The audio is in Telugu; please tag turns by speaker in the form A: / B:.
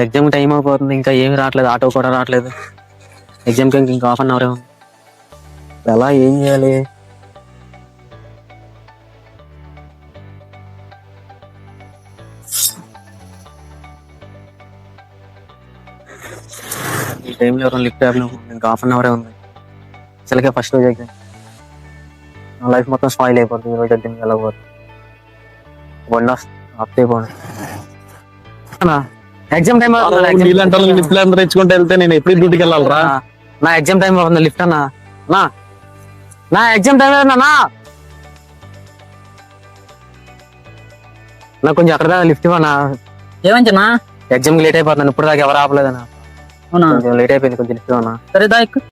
A: ఎగ్జామ్ టైం అయిపోతుంది, ఇంకా ఏమి రావట్లేదు, ఆటో కూడా రావట్లేదు. ఎగ్జామ్కి ఇంకా హాఫ్ అన్ అవర్ ఉంది. ఎలా ఏం చేయాలి? ఈ టైంలో ఎవరైనా లిఫ్ట్ అవ్వను, ఇంకా హాఫ్ అన్ అవరే ఉంది. అసలుకే ఫస్ట్ రోజు ఎగ్జామ్, నా లైఫ్ మొత్తం స్పాయిల్ అయిపోతుంది. ఈ రోజు ఎగ్జామ్కి వెళ్ళకపోతే వన్ ఆఫ్ అయిపోయింది. ఎగ్జామ్ టైం
B: లిఫ్ట్ తెచ్చుకుంటే వెళ్తే నేను ఎప్పుడు డ్యూటీకి వెళ్ళాలరా?
A: నా ఎగ్జామ్ టైం అవుతుంది, లిఫ్ట్ అన్నా. నా ఎగ్జామ్ టైం అవుతుందా? నాకు కొంచెం అక్కడ లిఫ్ట్ ఇవ్వనా?
C: ఏమంచనా
A: ఎగ్జామ్ లేట్ అయిపోతున్నాను, ఇప్పుడు దాకా ఎవరు ఆపలేదన్నా.
C: అవునా?
A: కొంచెం లేట్ అయిపోయింది, కొంచెం లిఫ్ట్ ఇవ్వనా?
C: సరే దా ఎక్కు.